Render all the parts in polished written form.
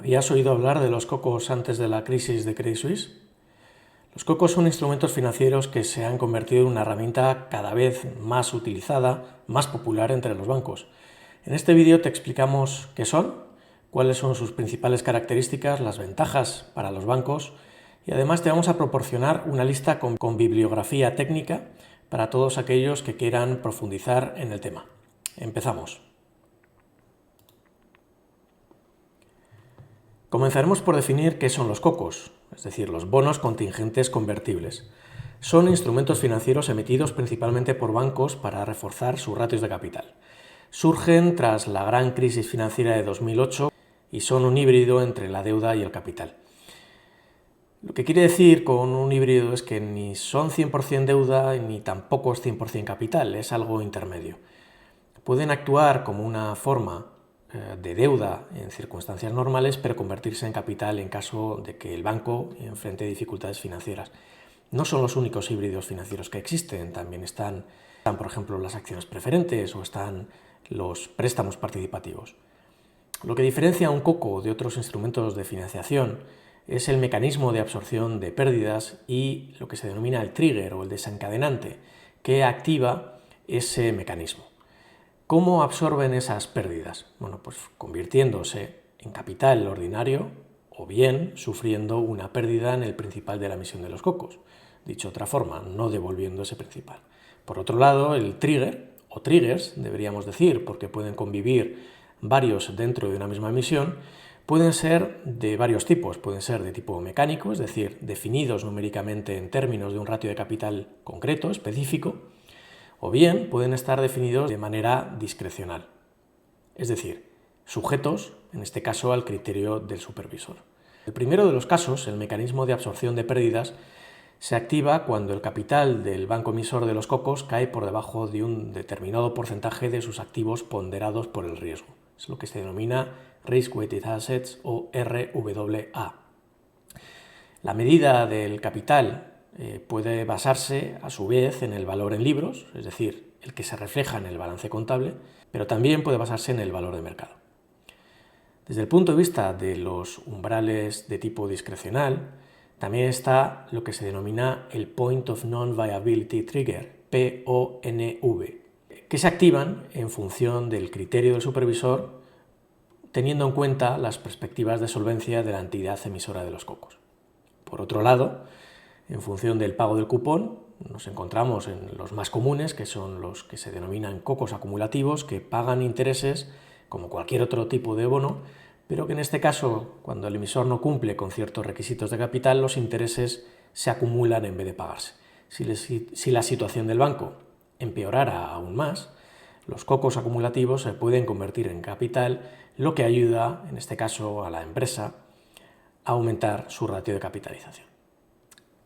¿Habías oído hablar de los cocos antes de la crisis de Credit Suisse? Los cocos son instrumentos financieros que se han convertido en una herramienta cada vez más utilizada, más popular entre los bancos. En este vídeo te explicamos qué son, cuáles son sus principales características, las ventajas para los bancos y además te vamos a proporcionar una lista con bibliografía técnica para todos aquellos que quieran profundizar en el tema. Empezamos. Comenzaremos por definir qué son los cocos, es decir, los bonos contingentes convertibles. Son instrumentos financieros emitidos principalmente por bancos para reforzar sus ratios de capital. Surgen tras la gran crisis financiera de 2008 y son un híbrido entre la deuda y el capital. Lo que quiere decir con un híbrido es que ni son 100% deuda ni tampoco es 100% capital, es algo intermedio. Pueden actuar como una forma de deuda en circunstancias normales, pero convertirse en capital en caso de que el banco enfrente dificultades financieras. No son los únicos híbridos financieros que existen, también están por ejemplo, las acciones preferentes o están los préstamos participativos. Lo que diferencia a un coco de otros instrumentos de financiación es el mecanismo de absorción de pérdidas y lo que se denomina el trigger o el desencadenante, que activa ese mecanismo. ¿Cómo absorben esas pérdidas? Bueno, pues convirtiéndose en capital ordinario o bien sufriendo una pérdida en el principal de la emisión de los cocos. Dicho de otra forma, no devolviendo ese principal. Por otro lado, el trigger, o triggers, deberíamos decir, porque pueden convivir varios dentro de una misma emisión, pueden ser de varios tipos. Pueden ser de tipo mecánico, es decir, definidos numéricamente en términos de un ratio de capital concreto, específico, o bien pueden estar definidos de manera discrecional, es decir, sujetos, en este caso, al criterio del supervisor. El primero de los casos, el mecanismo de absorción de pérdidas, se activa cuando el capital del banco emisor de los cocos cae por debajo de un determinado porcentaje de sus activos ponderados por el riesgo. Es lo que se denomina Risk Weighted Assets o RWA. La medida del capital puede basarse a su vez en el valor en libros, es decir, el que se refleja en el balance contable, pero también puede basarse en el valor de mercado. Desde el punto de vista de los umbrales de tipo discrecional, también está lo que se denomina el Point of Non-Viability Trigger, PONV, que se activan en función del criterio del supervisor, teniendo en cuenta las perspectivas de solvencia de la entidad emisora de los cocos. Por otro lado, en función del pago del cupón, nos encontramos en los más comunes, que son los que se denominan cocos acumulativos, que pagan intereses como cualquier otro tipo de bono, pero que en este caso, cuando el emisor no cumple con ciertos requisitos de capital, los intereses se acumulan en vez de pagarse. Si la situación del banco empeorara aún más, los cocos acumulativos se pueden convertir en capital, lo que ayuda, en este caso, a la empresa a aumentar su ratio de capitalización.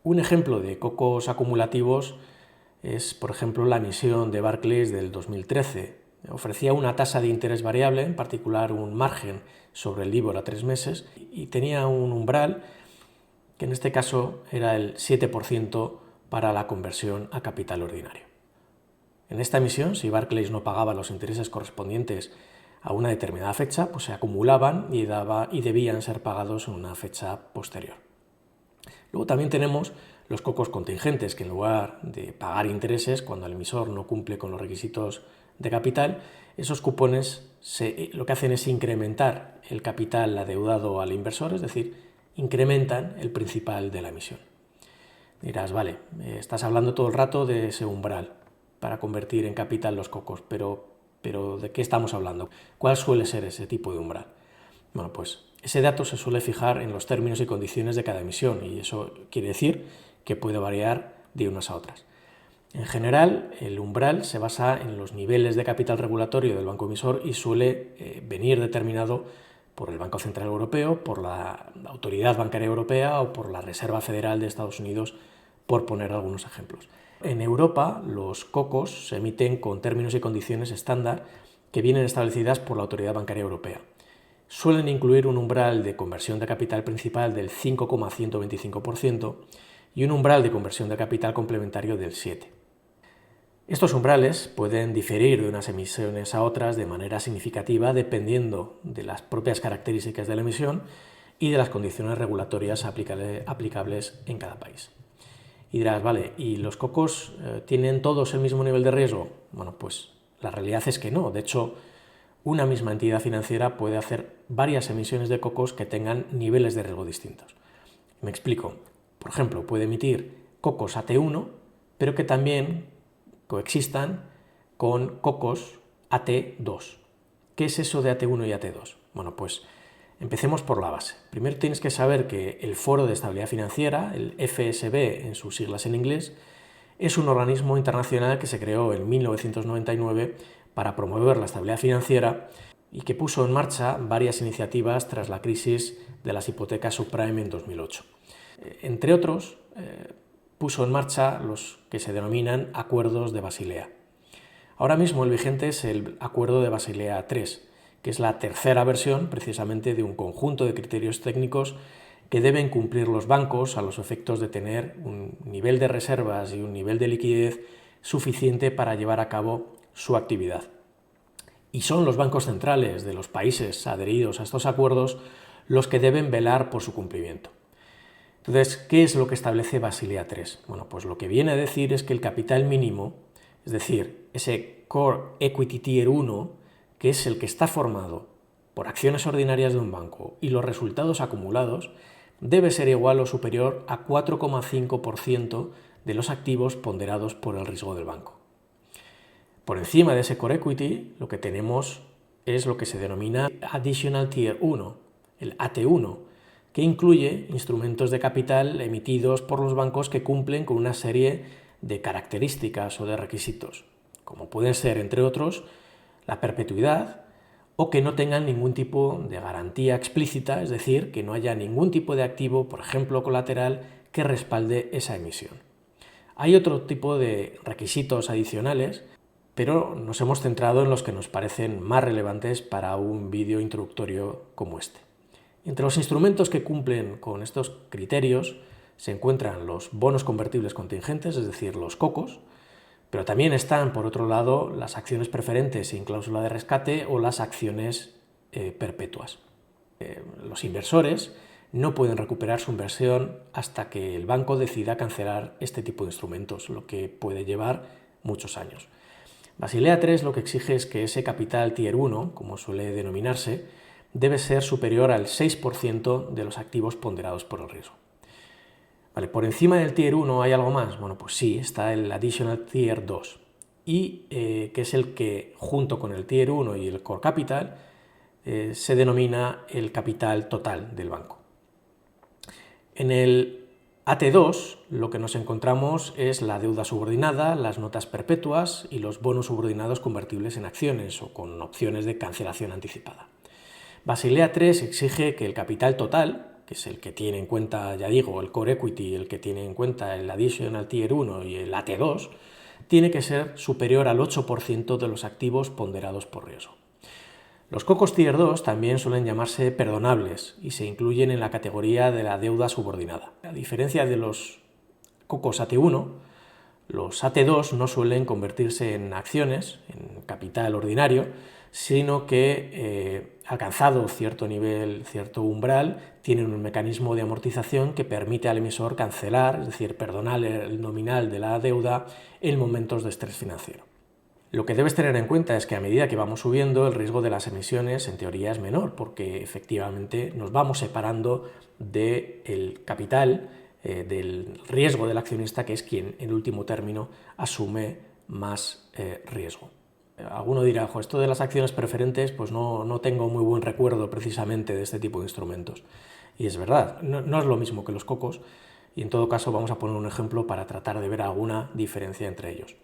Un ejemplo de cocos acumulativos es, por ejemplo, la emisión de Barclays del 2013. Ofrecía una tasa de interés variable, en particular un margen sobre el LIBOR a 3 meses, y tenía un umbral que en este caso era el 7% para la conversión a capital ordinario. En esta emisión, si Barclays no pagaba los intereses correspondientes a una determinada fecha, pues se acumulaban y debían ser pagados en una fecha posterior. Luego también tenemos los cocos contingentes, que en lugar de pagar intereses cuando el emisor no cumple con los requisitos de capital, esos cupones lo que hacen es incrementar el capital adeudado al inversor, es decir, incrementan el principal de la emisión. Dirás, vale, estás hablando todo el rato de ese umbral para convertir en capital los cocos, pero ¿de qué estamos hablando? ¿Cuál suele ser ese tipo de umbral? Bueno, pues ese dato se suele fijar en los términos y condiciones de cada emisión y eso quiere decir que puede variar de unas a otras. En general, el umbral se basa en los niveles de capital regulatorio del banco emisor y suele venir determinado por el Banco Central Europeo, por la Autoridad Bancaria Europea o por la Reserva Federal de Estados Unidos, por poner algunos ejemplos. En Europa, los cocos se emiten con términos y condiciones estándar que vienen establecidas por la Autoridad Bancaria Europea. Suelen incluir un umbral de conversión de capital principal del 5,125% y un umbral de conversión de capital complementario del 7%. Estos umbrales pueden diferir de unas emisiones a otras de manera significativa dependiendo de las propias características de la emisión y de las condiciones regulatorias aplicables en cada país. Y dirás, vale, ¿y los cocos tienen todos el mismo nivel de riesgo? Bueno, pues la realidad es que no. De hecho, una misma entidad financiera puede hacer varias emisiones de cocos que tengan niveles de riesgo distintos. Me explico. Por ejemplo, puede emitir cocos AT1, pero que también coexistan con cocos AT2. ¿Qué es eso de AT1 y AT2? Bueno, pues empecemos por la base. Primero tienes que saber que el Foro de Estabilidad Financiera, el FSB en sus siglas en inglés, es un organismo internacional que se creó en 1999 para promover la estabilidad financiera y que puso en marcha varias iniciativas tras la crisis de las hipotecas subprime en 2008. Entre otros, puso en marcha los que se denominan acuerdos de Basilea. Ahora mismo el vigente es el Acuerdo de Basilea III, que es la tercera versión precisamente de un conjunto de criterios técnicos que deben cumplir los bancos a los efectos de tener un nivel de reservas y un nivel de liquidez suficiente para llevar a cabo su actividad. Y son los bancos centrales de los países adheridos a estos acuerdos los que deben velar por su cumplimiento. Entonces, ¿qué es lo que establece Basilea III? Bueno, pues lo que viene a decir es que el capital mínimo, es decir, ese Core Equity Tier 1, que es el que está formado por acciones ordinarias de un banco y los resultados acumulados, debe ser igual o superior a 4,5% de los activos ponderados por el riesgo del banco. Por encima de ese Core Equity, lo que tenemos es lo que se denomina Additional Tier 1, el AT1, que incluye instrumentos de capital emitidos por los bancos que cumplen con una serie de características o de requisitos, como pueden ser, entre otros, la perpetuidad o que no tengan ningún tipo de garantía explícita, es decir, que no haya ningún tipo de activo, por ejemplo, colateral, que respalde esa emisión. Hay otro tipo de requisitos adicionales, pero nos hemos centrado en los que nos parecen más relevantes para un vídeo introductorio como este. Entre los instrumentos que cumplen con estos criterios se encuentran los bonos convertibles contingentes, es decir, los cocos, pero también están, por otro lado, las acciones preferentes sin cláusula de rescate o las acciones perpetuas. Los inversores no pueden recuperar su inversión hasta que el banco decida cancelar este tipo de instrumentos, lo que puede llevar muchos años. Basilea III lo que exige es que ese capital Tier 1, como suele denominarse, debe ser superior al 6% de los activos ponderados por el riesgo. Vale, ¿por encima del Tier 1 hay algo más? Bueno, pues sí, está el Additional Tier 2, y que es el que, junto con el Tier 1 y el Core Capital, se denomina el capital total del banco. En el AT2 lo que nos encontramos es la deuda subordinada, las notas perpetuas y los bonos subordinados convertibles en acciones o con opciones de cancelación anticipada. Basilea III exige que el capital total, que es el que tiene en cuenta, ya digo, el Core Equity, el que tiene en cuenta el Additional Tier 1 y el AT2, tiene que ser superior al 8% de los activos ponderados por riesgo. Los cocos Tier 2 también suelen llamarse perdonables y se incluyen en la categoría de la deuda subordinada. A diferencia de los cocos AT1, los AT2 no suelen convertirse en acciones, en capital ordinario, sino que alcanzado cierto nivel, cierto umbral, tienen un mecanismo de amortización que permite al emisor cancelar, es decir, perdonar el nominal de la deuda en momentos de estrés financiero. Lo que debes tener en cuenta es que a medida que vamos subiendo, el riesgo de las emisiones en teoría es menor, porque efectivamente nos vamos separando del capital, del riesgo del accionista, que es quien en último término asume más riesgo. Alguno dirá, esto de las acciones preferentes, pues no tengo muy buen recuerdo precisamente de este tipo de instrumentos. Y es verdad, no es lo mismo que los cocos, y en todo caso vamos a poner un ejemplo para tratar de ver alguna diferencia entre ellos.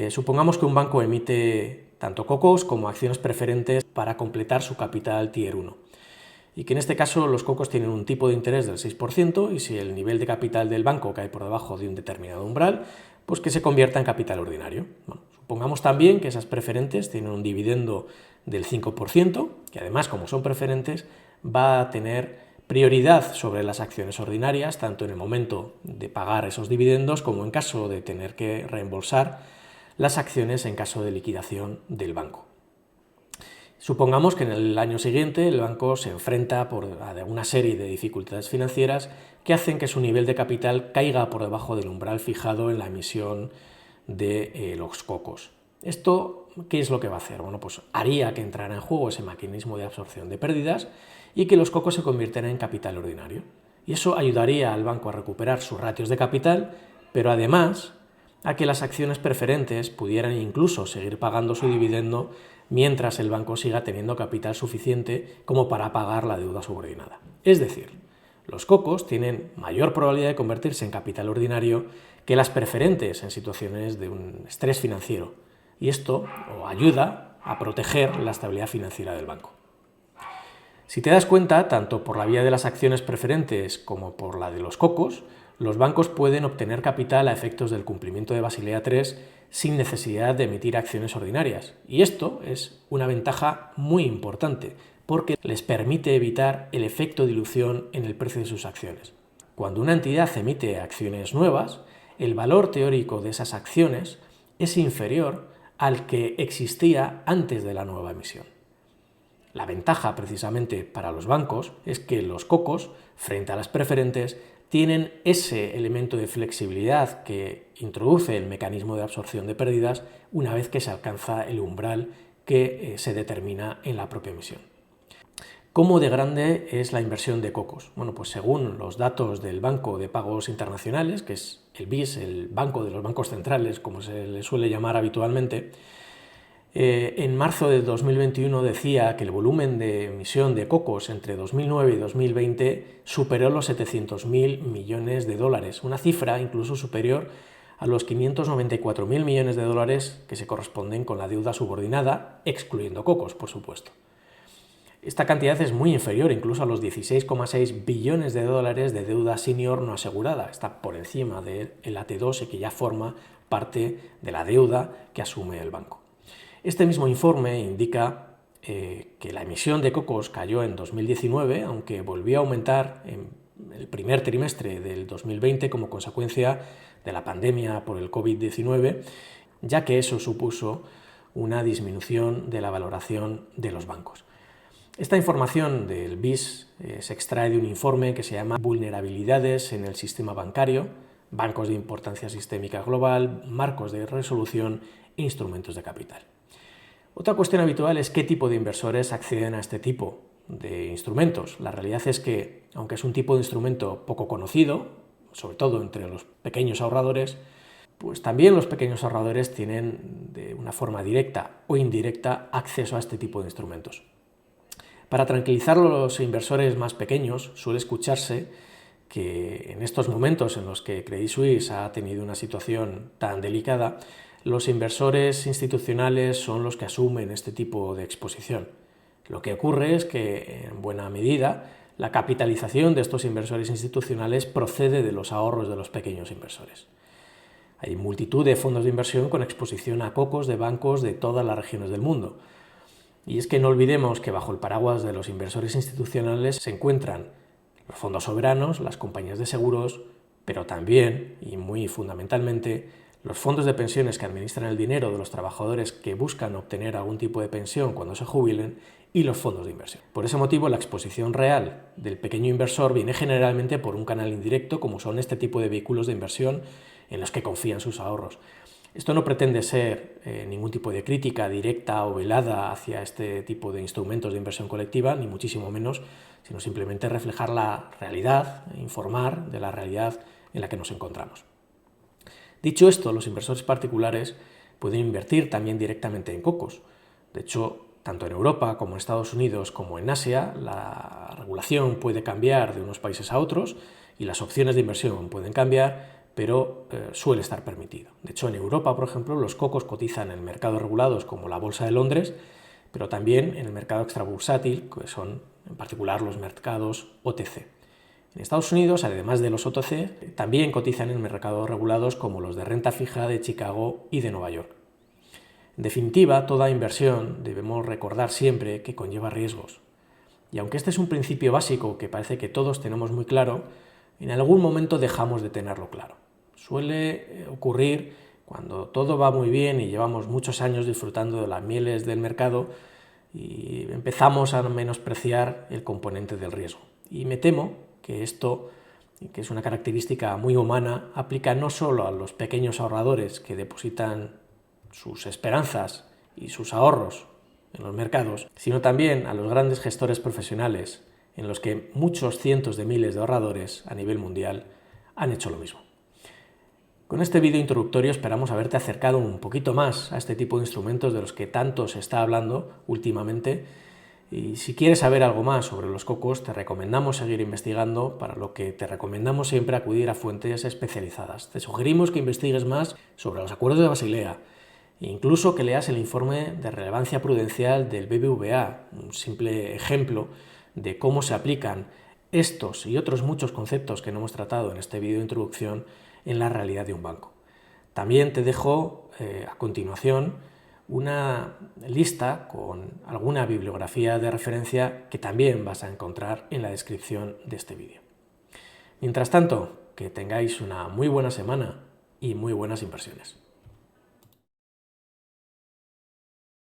Supongamos que un banco emite tanto cocos como acciones preferentes para completar su capital Tier 1. Y que en este caso los cocos tienen un tipo de interés del 6% y si el nivel de capital del banco cae por debajo de un determinado umbral, pues que se convierta en capital ordinario. Bueno, supongamos también que esas preferentes tienen un dividendo del 5%, que además, como son preferentes, va a tener prioridad sobre las acciones ordinarias, tanto en el momento de pagar esos dividendos como en caso de tener que reembolsar las acciones en caso de liquidación del banco. Supongamos que en el año siguiente el banco se enfrenta a una serie de dificultades financieras que hacen que su nivel de capital caiga por debajo del umbral fijado en la emisión de los cocos. ¿Esto qué es lo que va a hacer? Bueno, pues haría que entrara en juego ese mecanismo de absorción de pérdidas y que los cocos se convirtieran en capital ordinario. Y eso ayudaría al banco a recuperar sus ratios de capital, pero además a que las acciones preferentes pudieran incluso seguir pagando su dividendo mientras el banco siga teniendo capital suficiente como para pagar la deuda subordinada. Es decir, los cocos tienen mayor probabilidad de convertirse en capital ordinario que las preferentes en situaciones de un estrés financiero, y esto ayuda a proteger la estabilidad financiera del banco. Si te das cuenta, tanto por la vía de las acciones preferentes como por la de los cocos, los bancos pueden obtener capital a efectos del cumplimiento de Basilea III sin necesidad de emitir acciones ordinarias. Y esto es una ventaja muy importante, porque les permite evitar el efecto dilución en el precio de sus acciones. Cuando una entidad emite acciones nuevas, el valor teórico de esas acciones es inferior al que existía antes de la nueva emisión. La ventaja, precisamente, para los bancos es que los cocos, frente a las preferentes, tienen ese elemento de flexibilidad que introduce el mecanismo de absorción de pérdidas una vez que se alcanza el umbral que se determina en la propia emisión. ¿Cómo de grande es la inversión de cocos? Bueno, pues según los datos del Banco de Pagos Internacionales, que es el BIS, el banco de los bancos centrales, como se le suele llamar habitualmente, en marzo de 2021 decía que el volumen de emisión de cocos entre 2009 y 2020 superó los 700.000 millones de dólares, una cifra incluso superior a los 594.000 millones de dólares que se corresponden con la deuda subordinada, excluyendo cocos, por supuesto. Esta cantidad es muy inferior incluso a los 16,6 billones de dólares de deuda senior no asegurada. Está por encima del AT2 y que ya forma parte de la deuda que asume el banco. Este mismo informe indica que la emisión de cocos cayó en 2019, aunque volvió a aumentar en el primer trimestre del 2020 como consecuencia de la pandemia por el COVID-19, ya que eso supuso una disminución de la valoración de los bancos. Esta información del BIS se extrae de un informe que se llama Vulnerabilidades en el sistema bancario, bancos de importancia sistémica global, marcos de resolución e instrumentos de capital. Otra cuestión habitual es qué tipo de inversores acceden a este tipo de instrumentos. La realidad es que, aunque es un tipo de instrumento poco conocido, sobre todo entre los pequeños ahorradores, pues también los pequeños ahorradores tienen de una forma directa o indirecta acceso a este tipo de instrumentos. Para tranquilizar a los inversores más pequeños, suele escucharse que en estos momentos en los que Credit Suisse ha tenido una situación tan delicada, los inversores institucionales son los que asumen este tipo de exposición. Lo que ocurre es que, en buena medida, la capitalización de estos inversores institucionales procede de los ahorros de los pequeños inversores. Hay multitud de fondos de inversión con exposición a cocos de bancos de todas las regiones del mundo. Y es que no olvidemos que bajo el paraguas de los inversores institucionales se encuentran los fondos soberanos, las compañías de seguros, pero también, y muy fundamentalmente, los fondos de pensiones que administran el dinero de los trabajadores que buscan obtener algún tipo de pensión cuando se jubilen y los fondos de inversión. Por ese motivo, la exposición real del pequeño inversor viene generalmente por un canal indirecto, como son este tipo de vehículos de inversión en los que confían sus ahorros. Esto no pretende ser ningún tipo de crítica directa o velada hacia este tipo de instrumentos de inversión colectiva, ni muchísimo menos, sino simplemente reflejar la realidad, informar de la realidad en la que nos encontramos. Dicho esto, los inversores particulares pueden invertir también directamente en cocos. De hecho, tanto en Europa como en Estados Unidos como en Asia, la regulación puede cambiar de unos países a otros y las opciones de inversión pueden cambiar, pero suele estar permitido. De hecho, en Europa, por ejemplo, los cocos cotizan en mercados regulados como la Bolsa de Londres, pero también en el mercado extrabursátil, que son en particular los mercados OTC. En Estados Unidos, además de los OTC, también cotizan en mercados regulados como los de renta fija de Chicago y de Nueva York. En definitiva, toda inversión debemos recordar siempre que conlleva riesgos. Y aunque este es un principio básico que parece que todos tenemos muy claro, en algún momento dejamos de tenerlo claro. Suele ocurrir cuando todo va muy bien y llevamos muchos años disfrutando de las mieles del mercado y empezamos a menospreciar el componente del riesgo. Y me temo que esto, que es una característica muy humana, aplica no solo a los pequeños ahorradores que depositan sus esperanzas y sus ahorros en los mercados, sino también a los grandes gestores profesionales, en los que muchos cientos de miles de ahorradores a nivel mundial han hecho lo mismo. Con este vídeo introductorio esperamos haberte acercado un poquito más a este tipo de instrumentos de los que tanto se está hablando últimamente, y si quieres saber algo más sobre los cocos te recomendamos seguir investigando, para lo que te recomendamos siempre acudir a fuentes especializadas. Te sugerimos que investigues más sobre los acuerdos de Basilea, e incluso que leas el informe de relevancia prudencial del BBVA, un simple ejemplo de cómo se aplican estos y otros muchos conceptos que no hemos tratado en este vídeo de introducción en la realidad de un banco. También te dejo a continuación una lista con alguna bibliografía de referencia que también vas a encontrar en la descripción de este vídeo. Mientras tanto, que tengáis una muy buena semana y muy buenas inversiones.